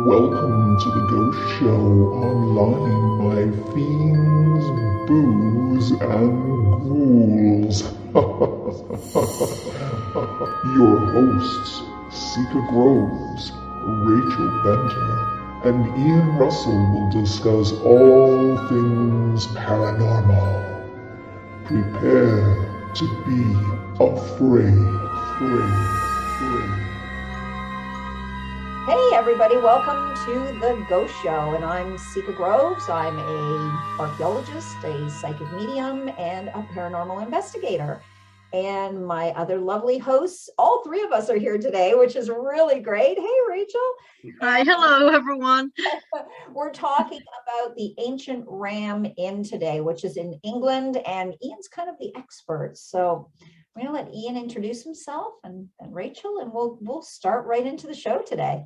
Welcome to the Ghost Show online, my fiends, booze, and ghouls. Your hosts, Seika Groves, Rachel Benter, and Ian Russell will discuss all things paranormal. Prepare to be afraid. Hey everybody, welcome to the Ghost Show, and I'm Seika Groves. I'm a archaeologist, a psychic medium, and a paranormal investigator. And my other lovely hosts, all three of us are here today, which is really great. Hey Rachel. Hi, hello everyone. We're talking about the ancient Ram Inn today, which is in England, and Ian's kind of the expert. So we're gonna let Ian introduce himself and Rachel, and we'll start right into the show today.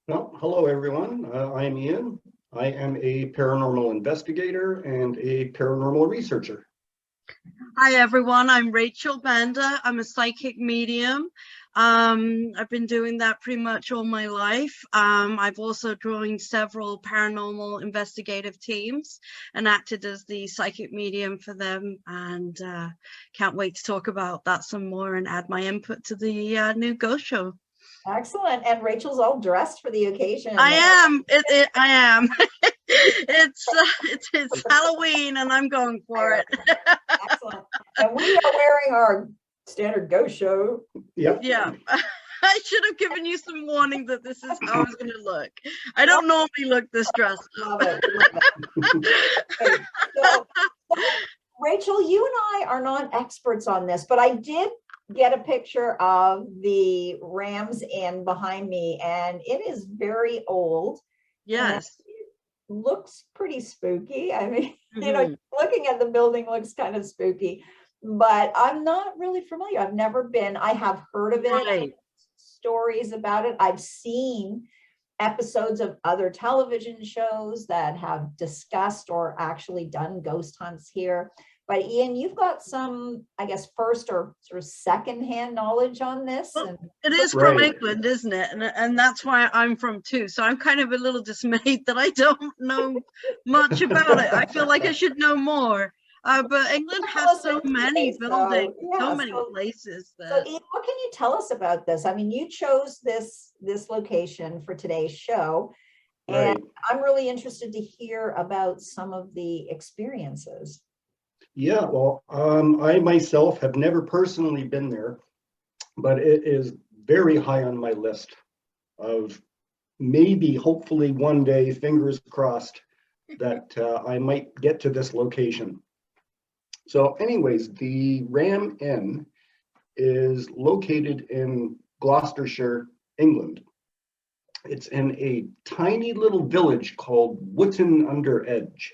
Well, hello everyone. I'm Ian. I am a paranormal investigator and a paranormal researcher. Hi everyone, I'm Rachel Bender. I'm a psychic medium. I've been doing that pretty much all my life. I've also joined several paranormal investigative teams and acted as the psychic medium for them, and can't wait to talk about that some more and add my input to the new Ghost Show. Excellent. And Rachel's all dressed for the occasion. I am. I am. It's Halloween and I'm going for it. Excellent. And we are wearing our standard Ghost Show. Yep. Yeah. I should have given you some warning that this is how I was going to look. I don't normally look this dressed up. Love it. Okay, so, Rachel, you and I are not experts on this, but I did get a picture of the Rams Inn behind me, and it is very old. Yes. It looks pretty spooky. I mean, you know, looking at the building looks kind of spooky, but I'm not really familiar. I've never been. I have heard of it, Right. Stories about it. I've seen episodes of other television shows that have discussed or actually done ghost hunts here. But Ian, you've got some, I guess, first or sort of secondhand knowledge on this. Well, and it is from Right. England, isn't it? And that's why I'm from too. So I'm kind of a little dismayed that I don't know much about it. I feel like I should know more. But England has so many buildings, so many places So that. Ian, what can you tell us about this? I mean, you chose this location for today's show, and Right. I'm really interested to hear about some of the experiences. Yeah, well, I myself have never personally been there, but it is very high on my list of maybe, hopefully one day, fingers crossed, that I might get to this location. So anyways, the Ram Inn is located in Gloucestershire, England. It's in a tiny little village called Wootton-under-Edge.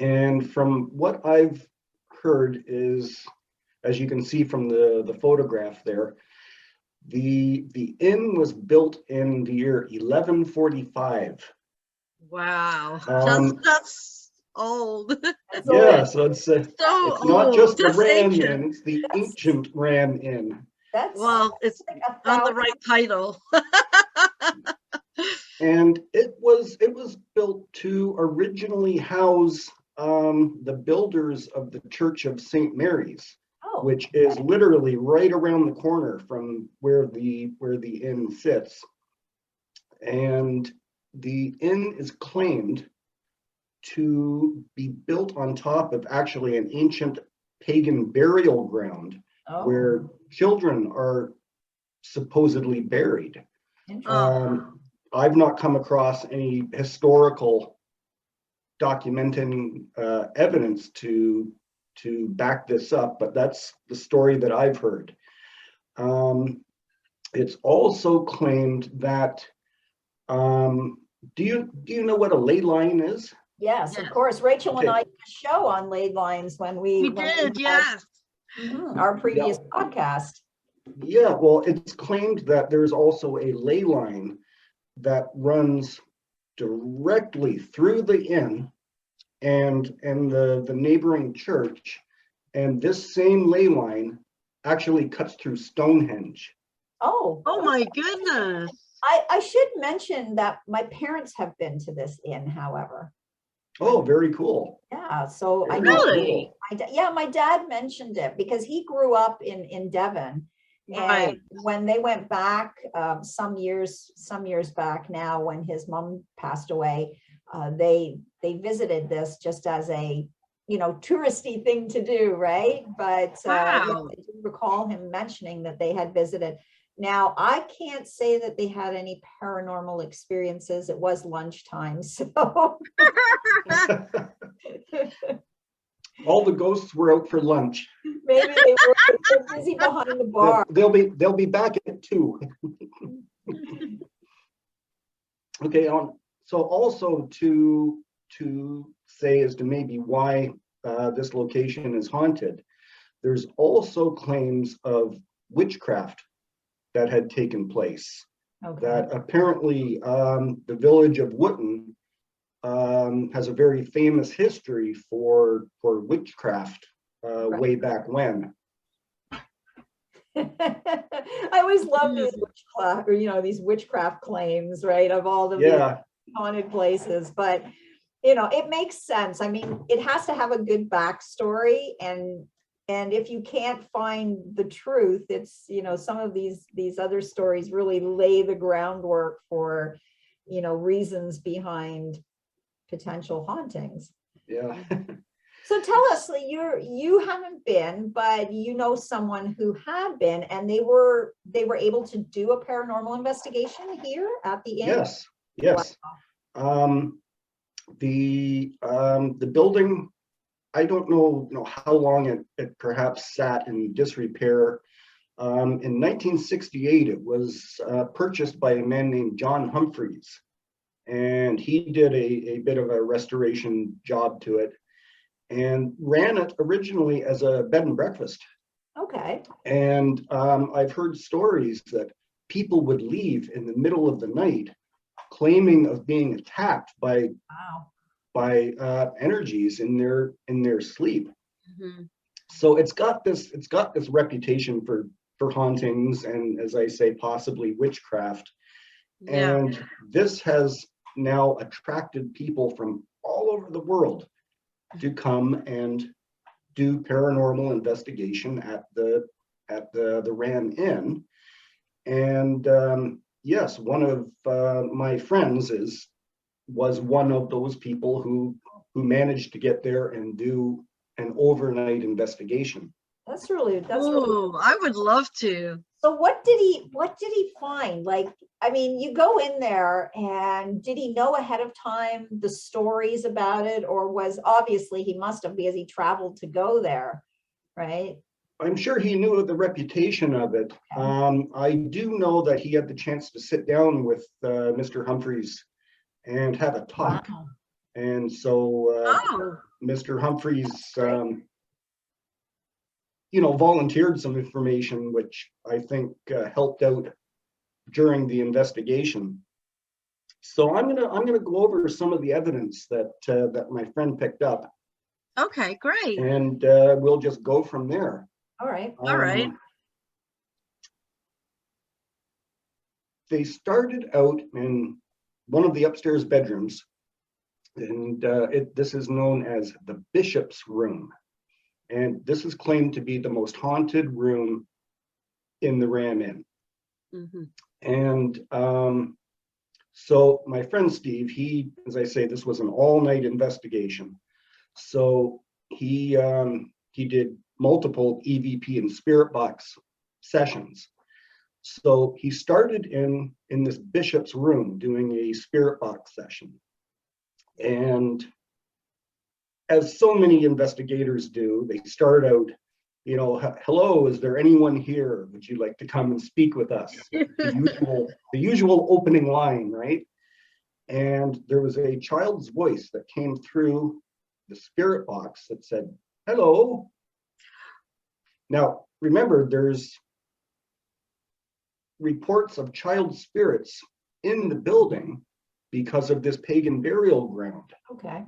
And from what I've heard is, as you can see from the photograph there, the inn was built in the year 1145. Wow. Um, That's old. Yeah, so it's So not old. just the That's Ram ancient. Inn, it's the ancient Ram Inn. Well, it's like on the right title. And it was built to originally house the builders of the Church of St. Mary's, which is literally right around the corner from where the inn sits. And the inn is claimed to be built on top of actually an ancient pagan burial ground where children are supposedly buried. I've not come across any historical documenting evidence to back this up, but that's the story that I've heard. It's also claimed that do you know what a ley line is? Yes, of course. Rachel and Okay. I did a show on ley lines when we did, had, yes. our previous podcast. Yeah, well, it's claimed that there's also a ley line that runs directly through the inn and the neighboring church, and this same ley line actually cuts through Stonehenge. Oh, Oh my goodness. I should mention that my parents have been to this inn, however. Oh, very cool. Yeah, so I Very know. Really? Yeah, my dad mentioned it because he grew up in Devon. And Right. when they went back some years back now, when his mom passed away, they visited this just as a touristy thing to do, right? But yeah, Wow. I do recall him mentioning that they had visited. Now, I can't say that they had any paranormal experiences. It was lunchtime, so All the ghosts were out for lunch. maybe they're busy behind the bar. They'll be back at 2. Okay, so also to say as to maybe why this location is haunted, there's also claims of witchcraft that had taken place. Okay. That apparently the village of Wootton has a very famous history for witchcraft way back when. I always love these witchcraft, these witchcraft claims, right? Of all the Yeah, haunted places, but it makes sense. I mean, it has to have a good backstory, and if you can't find the truth, it's some of these other stories really lay the groundwork for reasons behind potential hauntings. yeah. So tell us, you haven't been, but you know someone who had been, and they were able to do a paranormal investigation here at the inn. Yes, yes. The building, I don't know how long it perhaps sat in disrepair. In 1968, it was purchased by a man named John Humphreys, and he did a bit of a restoration job to it and ran it originally as a bed and breakfast. Okay. And I've heard stories that people would leave in the middle of the night claiming of being attacked by energies in their sleep. Mm-hmm. So it's got this reputation for hauntings and, as I say, possibly witchcraft. Yeah. And this has now attracted people from all over the world to come and do paranormal investigation at the Ram Inn. And yes, one of my friends was one of those people who managed to get there and do an overnight investigation. That's really Ooh, I would love to. So what did he find? Like, I mean, you go in there, and did he know ahead of time the stories about it, or was, obviously he must have, because he traveled to go there, right? I'm sure he knew of the reputation of it. I do know that he had the chance to sit down with Mr. Humphreys and have a talk. Wow. And so Mr. Humphreys, volunteered some information, which I think helped out during the investigation. So I'm gonna go over some of the evidence that my friend picked up. Okay, great. And we'll just go from there. All right. All right. They started out in one of the upstairs bedrooms, and this is known as the Bishop's Room. And this is claimed to be the most haunted room in the Ram Inn. Mm-hmm. And so my friend Steve, he, as I say, this was an all-night investigation. So he did multiple EVP and spirit box sessions. So he started in this Bishop's Room doing a spirit box session. And as so many investigators do, they start out, hello, is there anyone here? Would you like to come and speak with us? The usual opening line, right? And there was a child's voice that came through the spirit box that said, hello. Now, remember, there's reports of child spirits in the building because of this pagan burial ground. Okay.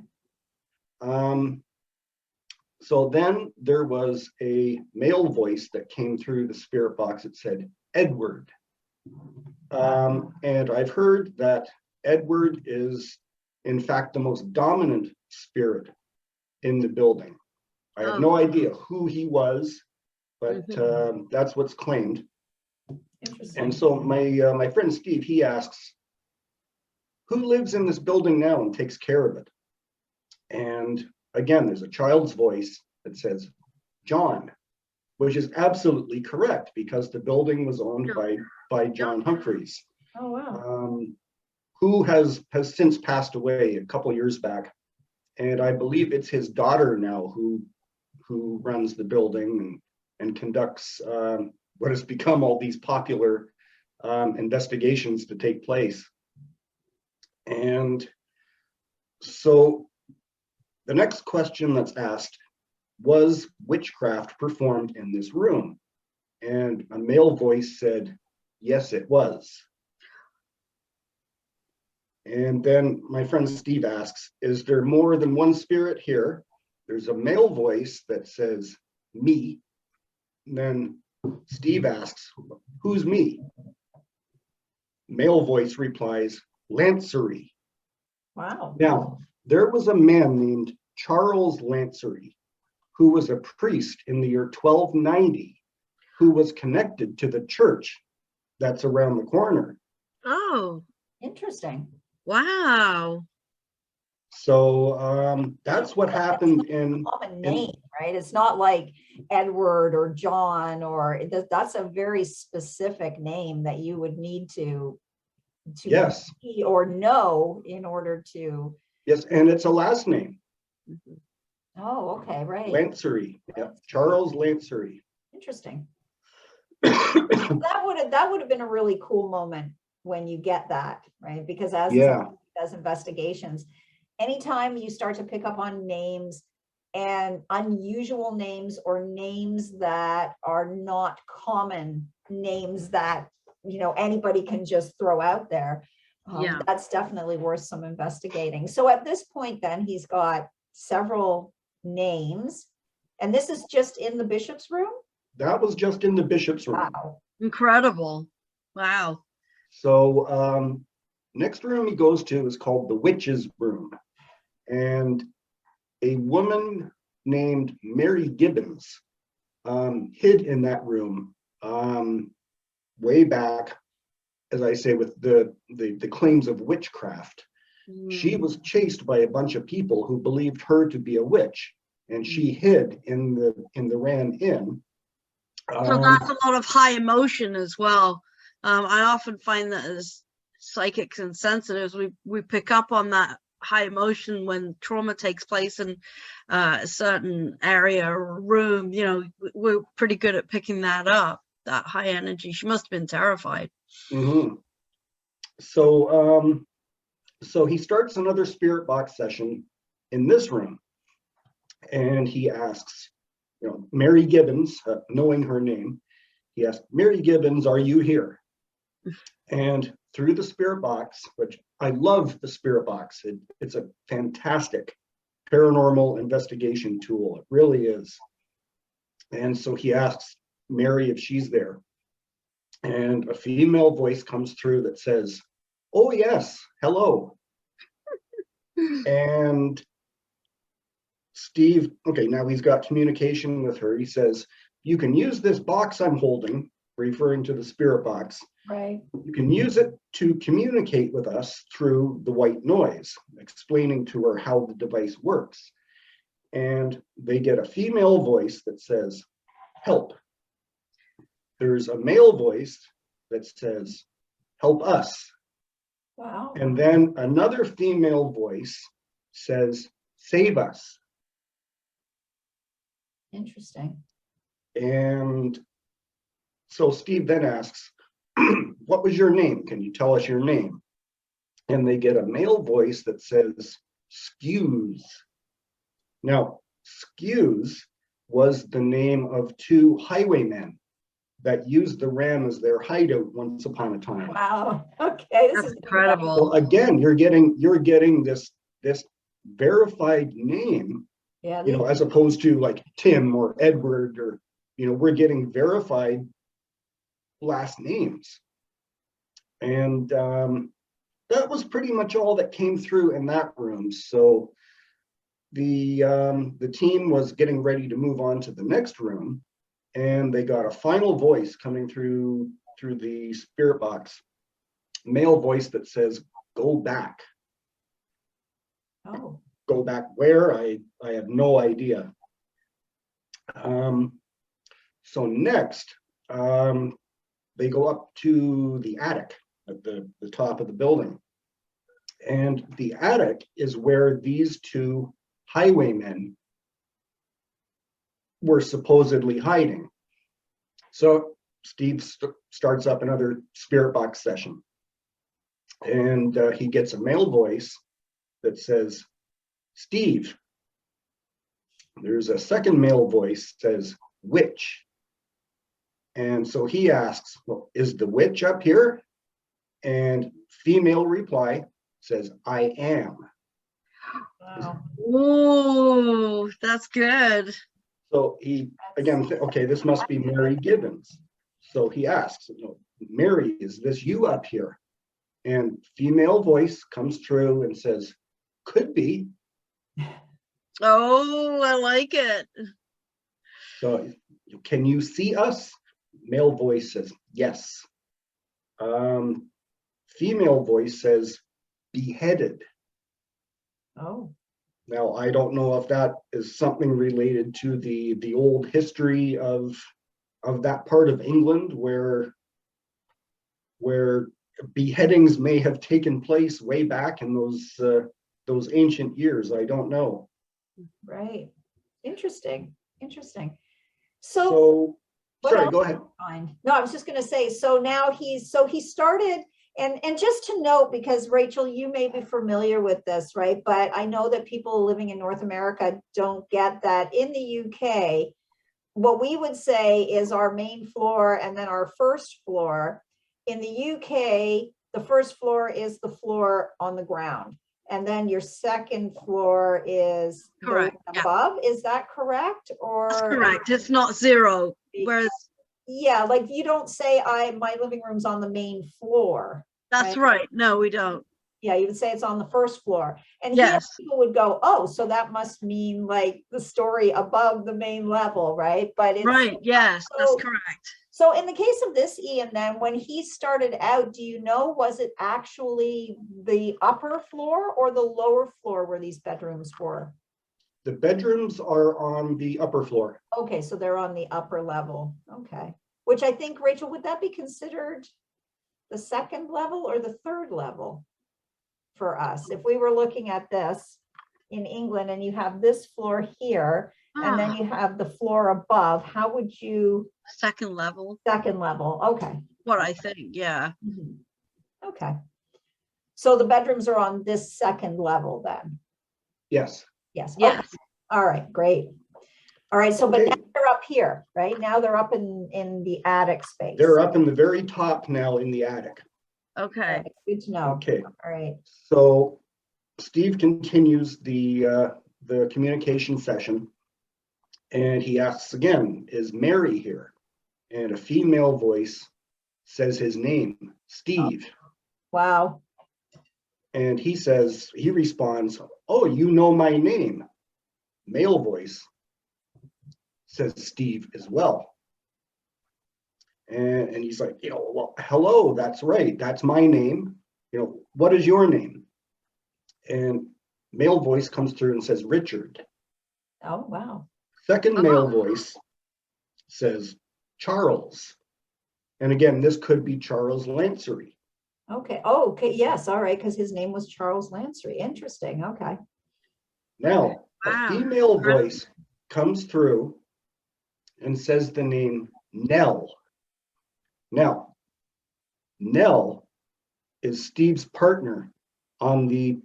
So then there was a male voice that came through the spirit box that said, Edward. And I've heard that Edward is, in fact, the most dominant spirit in the building. I have no idea who he was, but that's what's claimed. Interesting. And so my friend Steve, he asks, who lives in this building now and takes care of it? And again, there's a child's voice that says, John, which is absolutely correct because the building was owned by John Humphreys, Oh, wow. who has since passed away a couple years back. And I believe it's his daughter now who runs the building and conducts what has become all these popular investigations to take place. And so the next question that's asked, was witchcraft performed in this room? And a male voice said, yes, it was. And then my friend Steve asks, is there more than one spirit here? There's a male voice that says, me. And then Steve asks, who's me? Male voice replies, Lancery. Wow. Now, there was a man named Charles Lancery, who was a priest in the year 1290, who was connected to the church that's around the corner. Oh, Interesting. wow. So that's what happened in Common name, right? It's not like Edward or John, or that's a very specific name that you would need to yes, see or know in order to. yes, and it's a last name. Oh, okay, right. Lancery, yeah, Charles Lancery. Interesting. that would have been a really cool moment when you get that, right? Because as somebody who does investigations, anytime you start to pick up on names and unusual names or names that are not common names that, you know, anybody can just throw out there, that's definitely worth some investigating. So at this point, then he's got several names, and this is just in the bishop's room. That was just in the bishop's room. Wow. Incredible. Wow. So next room he goes to is called the witch's room. And a woman named Mary Gibbons hid in that room way back, as I say, with the claims of witchcraft. She was chased by a bunch of people who believed her to be a witch, and she hid in the Ran Inn. So that's a lot of high emotion as well. I often find that as psychics and sensitives, we pick up on that high emotion when trauma takes place in a certain area or room. You know, we're pretty good at picking that up, that high energy. She must have been terrified. Mm-hmm. So he starts another spirit box session in this room, and he asks, you know, Mary Gibbons, knowing her name, he asks, Mary Gibbons, are you here? And through the spirit box, which I love the spirit box, it's a fantastic paranormal investigation tool. It really is. And so he asks Mary if she's there. And a female voice comes through that says, oh, yes, hello. And Steve, okay, now he's got communication with her. He says, you can use this box I'm holding, referring to the spirit box. Right. You can use it to communicate with us through the white noise, explaining to her how the device works. And they get a female voice that says, help. There's a male voice that says, help us. Wow. And then another female voice says, save us. Interesting. And so Steve then asks, what was your name? Can you tell us your name? And they get a male voice that says, Skews. Now, Skews was the name of two highwaymen that used the Ram as their hideout once upon a time. Wow. Okay. This is incredible. Well, again, you're getting this verified name, yeah, you know, as opposed to like Tim or Edward, or, you know, we're getting verified last names. And that was pretty much all that came through in that room. So the team was getting ready to move on to the next room, and they got a final voice coming through the spirit box, male voice that says, "Go back." Oh, Go back where? I have no idea. So next, they go up to the attic at the top of the building. And the attic is where these two highwaymen were supposedly hiding. So Steve starts up another spirit box session. And he gets a male voice that says, "Steve." There's a second male voice that says, "Witch." And so he asks, "Well, is the witch up here?" And female reply says, "I am." wow. Oh, that's good. So he again, okay, this must be Mary Gibbons. So he asks, "Mary, is this you up here?" And female voice comes through and says, "Could be." Oh, I like it. So, "Can you see us?" Male voice says, "Yes." Female voice says, "Beheaded." Oh, Now, I don't know if that is something related to the old history of that part of England where beheadings may have taken place way back in those ancient years. I don't know. right. Interesting. Interesting. So, what sorry, else go ahead. Fine. No, I was just going to say, so now he started, and just to note, because Rachel, you may be familiar with this, right? But I know that people living in North America don't get that. In the UK, what we would say is our main floor and then our first floor. In the UK, the first floor is the floor on the ground. And then your second floor is Correct, yeah. above. Is that correct? Or That's correct. It's not zero. Whereas yeah, like you don't say my living room's on the main floor. that's right. No, we don't. Yeah, you would say it's on the first floor. And Yes. here people would go, "Oh, so that must mean like the story above the main level," right? But it's Right. Yes, that's correct. So in the case of this Ian, then when he started out, do you know, was it actually the upper floor or the lower floor where these bedrooms were? The bedrooms are on the upper floor. Okay, so they're on the upper level. Okay. Which I think, Rachel, would that be considered the second level or the third level for us? If we were looking at this in England and you have this floor here, and then you have the floor above, how would you? Second level. Second level, okay. What I think, yeah. Mhm. Okay. So the bedrooms are on this second level then? Yes. Yes. Yes. Okay. All right, great. All right, so Okay. but now they're up here, right? Now they're up in the attic space. They're up in the very top now in the attic. Okay. Okay, good to know. Okay. All right. So Steve continues the communication session, and he asks again, "Is Mary here?" And a female voice says his name, "Steve." Wow. And he responds, "Oh, you know my name." Male voice says Steve as well. And he's like, "Well, hello, that's right. That's my name. What is your name?" And male voice comes through and says, "Richard." Oh, wow. Second male voice says, "Charles." And again, this could be Charles Lancery. Okay. Oh, okay. Yes. All right. Because his name was Charles Lancery. Interesting. Okay. Now, Wow. a female voice comes through and says the name Nell. Now, Nell is Steve's partner on the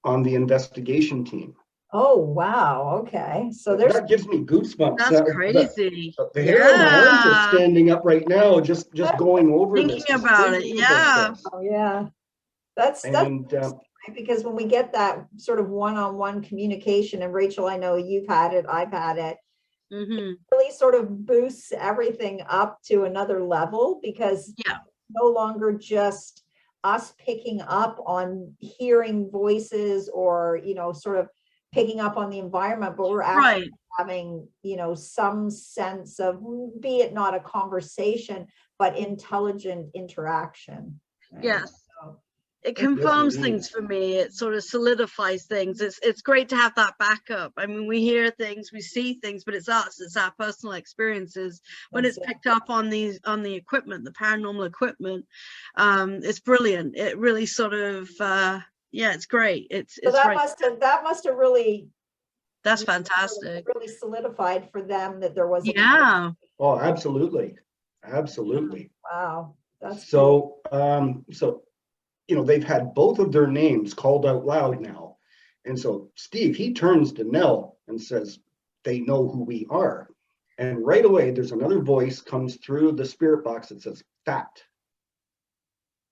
investigation team. Oh, wow. Okay. So there's That gives me goosebumps. That's crazy. The hair on my arms are standing up right now, just going over Thinking this. about it, yeah. Oh, yeah. That's And because when we get that sort of one-on-one communication, and Rachel, I know you've had it, I've had it, it really sort of boosts everything up to another level, because yeah, no longer just us picking up on hearing voices or, sort of picking up on the environment, but we're actually Right. having, some sense of, be it not a conversation, but intelligent interaction. Right? Yes. So, It confirms indeed. things for me. It sort of solidifies things. It's great to have that backup. I mean, we hear things, we see things, but it's us. It's our personal experiences. When that's it's it. picked up on the equipment, the paranormal equipment, it's brilliant. It really sort of yeah, it's great. So It's that right. must have really, That's fantastic. really solidified for them that there was a Yeah. Oh, absolutely. Absolutely. wow. That's So, so, they've had both of their names called out loud now. And so Steve, he turns to Nell and says, they know who we are. And right away, there's another voice comes through the spirit box that says, fact.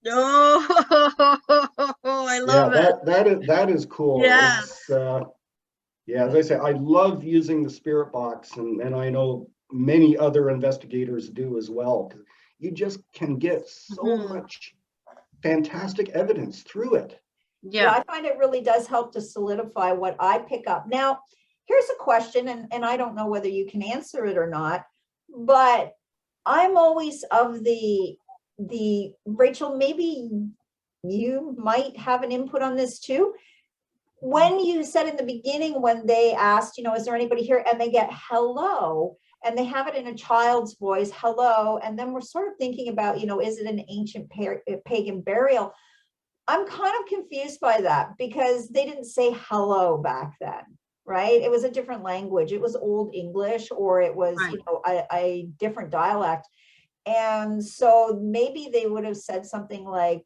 Oh, I love it. That is cool. Yes. Yeah, as I say, I love using the spirit box, and I know many other investigators do as well. You just can get so much fantastic evidence through it. Yeah, I find it really does help to solidify what I pick up. Now, here's a question, and I don't know whether you can answer it or not, but I'm always of the Rachel, maybe you might have an input on this too. When you said in the beginning, when they asked, is there anybody here? And they get hello, and they have it in a child's voice, hello. And then we're sort of thinking about, is it an ancient pagan burial? I'm kind of confused by that because they didn't say hello back then, right? It was a different language. It was Old English, or it was, right. a different dialect. And so maybe they would have said something like,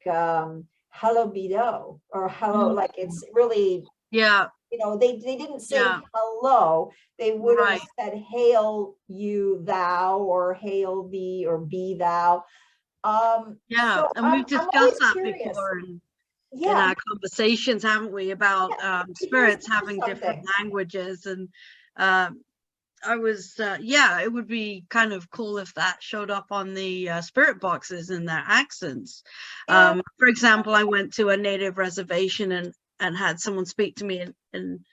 hello bido, or hello, like it's really, Yeah. they didn't say Yeah. hello. They would have Right. said, hail you thou, or hail thee, or be thou. Yeah, So and we've I'm discussed always that curious. before in Yeah, our conversations, haven't we, about here's spirits having different something. languages. And I was yeah, it would be kind of cool if that showed up on the spirit boxes in their accents. And For example, I went to a native reservation and had someone speak to me in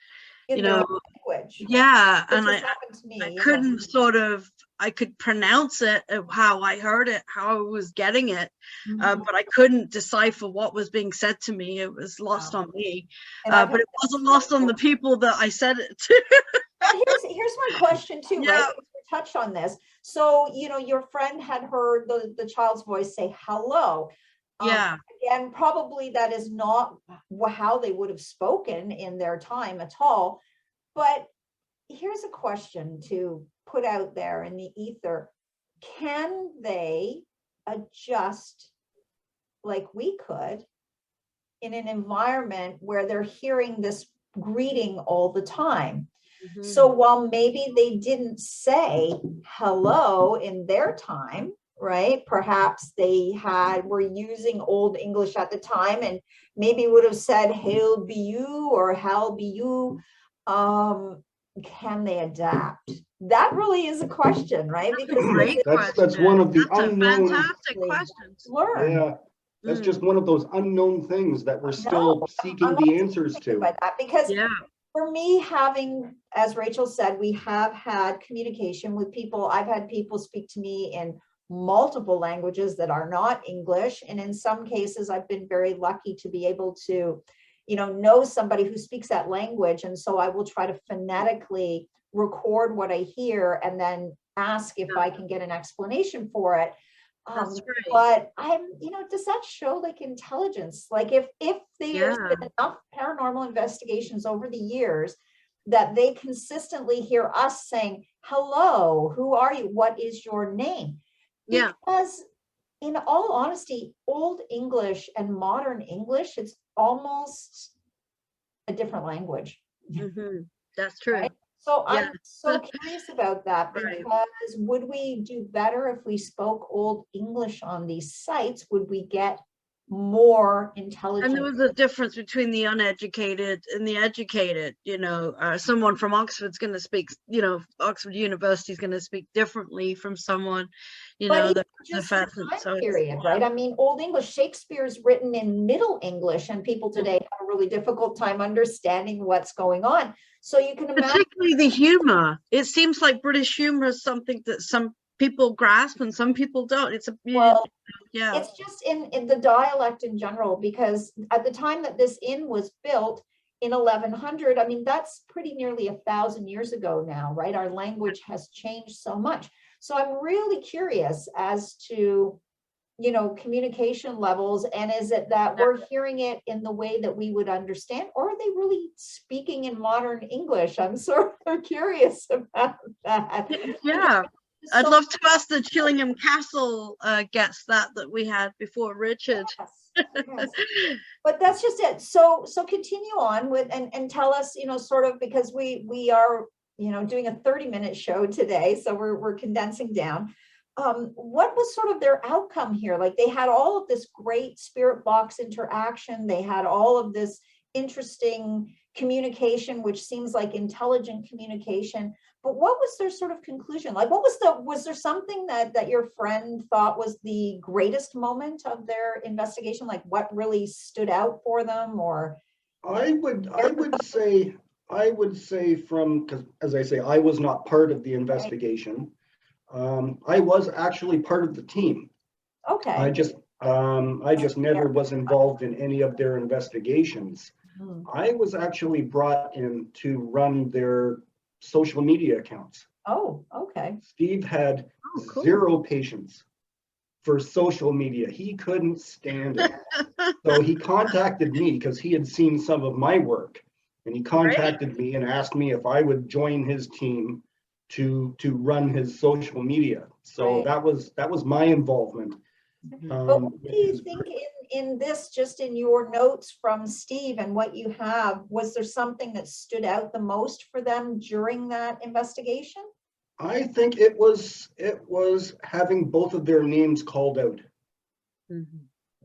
in you their know, language, yeah, which and has happened to me. I Yeah. couldn't sort of, I could pronounce it how I heard it, how I was getting it, but I couldn't decipher what was being said to me. It was lost on me, And I've but had it wasn't lost on the people that I said it to. and here's my question too, Yeah. right? We touched on this. So, your friend had heard the child's voice say hello. Yeah. Again, probably that is not how they would have spoken in their time at all. But here's a question to put out there in the ether. Can they adjust like we could in an environment where they're hearing this greeting all the time? So while maybe they didn't say hello in their time, right? Perhaps they were using Old English at the time and maybe would have said, hail be you, or how be you. Can they adapt? That really is a question, right? Because great that's one of the That's unknown. a fantastic question. Learn. Yeah, that's just one of those unknown things that we're still seeking I'm the answers to. about that because yeah. For me, having, as Rachel said, we have had communication with people. I've had people speak to me in multiple languages that are not English. And in some cases, I've been very lucky to be able to, know somebody who speaks that language. And so I will try to phonetically record what I hear and then ask if I can get an explanation for it. That's great. But does that show like intelligence? Like if there's been enough paranormal investigations over the years that they consistently hear us saying, hello, who are you? What is your name? Because in all honesty, Old English and modern English, it's almost a different language. That's true. Right? So I'm so curious about that because would we do better if we spoke Old English on these sites? Would we get more And intelligent. there was a difference between the uneducated and the educated. Someone from Oxford's going to speak, Oxford University is going to speak differently from someone, But even the just the pheasant. time So period, right? I mean, Old English, Shakespeare's written in Middle English, and people today have a really difficult time understanding what's going on. So you can imagine. Particularly the humor. It seems like British humor is something that some people grasp and some people don't. It's just in the dialect in general, because at the time that this inn was built in 1100, I mean, that's pretty nearly 1,000 years ago now, right? Our language has changed so much. So I'm really curious as to, communication levels, and is it that we're hearing it in the way that we would understand, or are they really speaking in modern English? I'm sort of curious about that. Yeah. I'd love to ask the Chillingham Castle guests that we had before Richard. Yes. But that's just it. So continue on with and tell us, sort of, because we are, doing a 30-minute show today, so we're condensing down. What was sort of their outcome here? Like, they had all of this great spirit box interaction. They had all of this interesting communication, which seems like intelligent communication. But what was their sort of conclusion? Like, was there something that your friend thought was the greatest moment of their investigation? Like, what really stood out for them? Or I would say because, as I say, I was not part of the investigation. I was actually part of the team. Okay. I just never was involved in any of their investigations. I was actually brought in to run their social media accounts. Oh, okay. Steve had zero patience for social media. He couldn't stand it. So he contacted me because he had seen some of my work, and he contacted me and asked me if I would join his team to run his social media. So that was my involvement. But what do you think in this, just in your notes from Steve and what you have, was there something that stood out the most for them during that investigation? I think it was having both of their names called out. Mm-hmm.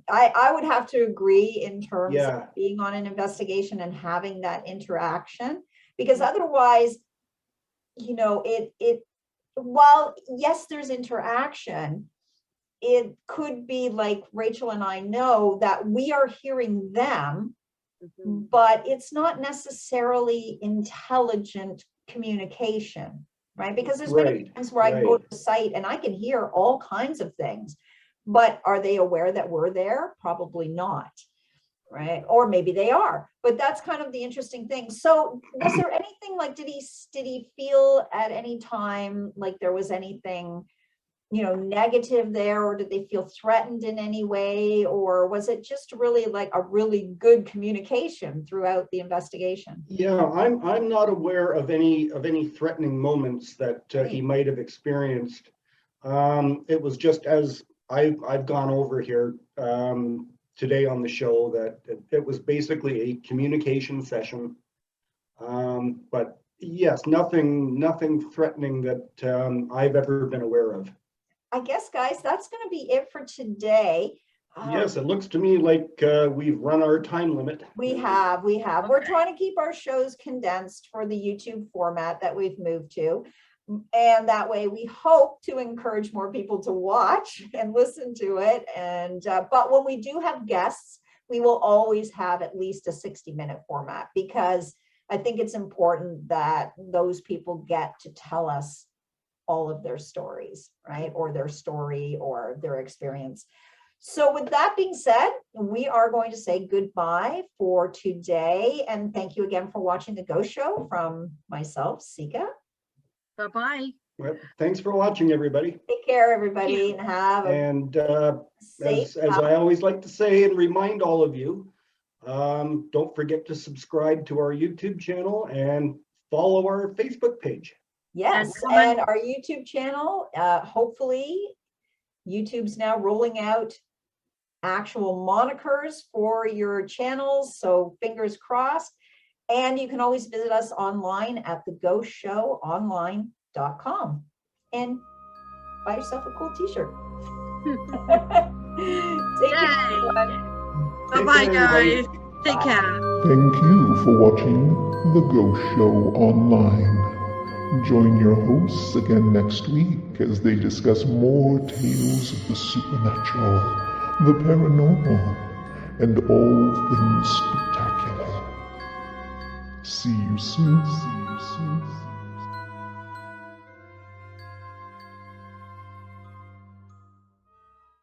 I would have to agree in terms of being on an investigation and having that interaction, because otherwise, while yes, there's interaction, it could be like Rachel and I know that we are hearing them, but it's not necessarily intelligent communication, right? Because there's many times where I can go to the site and I can hear all kinds of things, but are they aware that we're there? Probably not, right? Or maybe they are, but that's kind of the interesting thing. So was there anything like, did he feel at any time like there was anything negative there, or did they feel threatened in any way, or was it just really like a really good communication throughout the investigation? Yeah, I'm not aware of any threatening moments that he might have experienced. It was just as I've gone over here today on the show that it was basically a communication session. But yes, nothing threatening that I've ever been aware of. I guess, guys, that's going to be it for today. Yes, it looks to me like we've run our time limit. We have. We're trying to keep our shows condensed for the YouTube format that we've moved to. And that way we hope to encourage more people to watch and listen to it. And but when we do have guests, we will always have at least a 60-minute format, because I think it's important that those people get to tell us all of their stories, right? Or their story or their experience. So with that being said, we are going to say goodbye for today. And thank you again for watching The Ghost Show from myself, Seika. Bye-bye. Well, thanks for watching, everybody. Take care, everybody, and have a as I always like to say and remind all of you, don't forget to subscribe to our YouTube channel and follow our Facebook page. Yes, and our YouTube channel, hopefully YouTube's now rolling out actual monikers for your channels, so fingers crossed. And you can always visit us online at theghostshowonline.com and buy yourself a cool t-shirt. Take care, everyone. Bye-bye, guys. Take Bye. care. Thank you for watching The Ghost Show Online. Join your hosts again next week as they discuss more tales of the supernatural, the paranormal, and all things spectacular. See you soon. See you soon.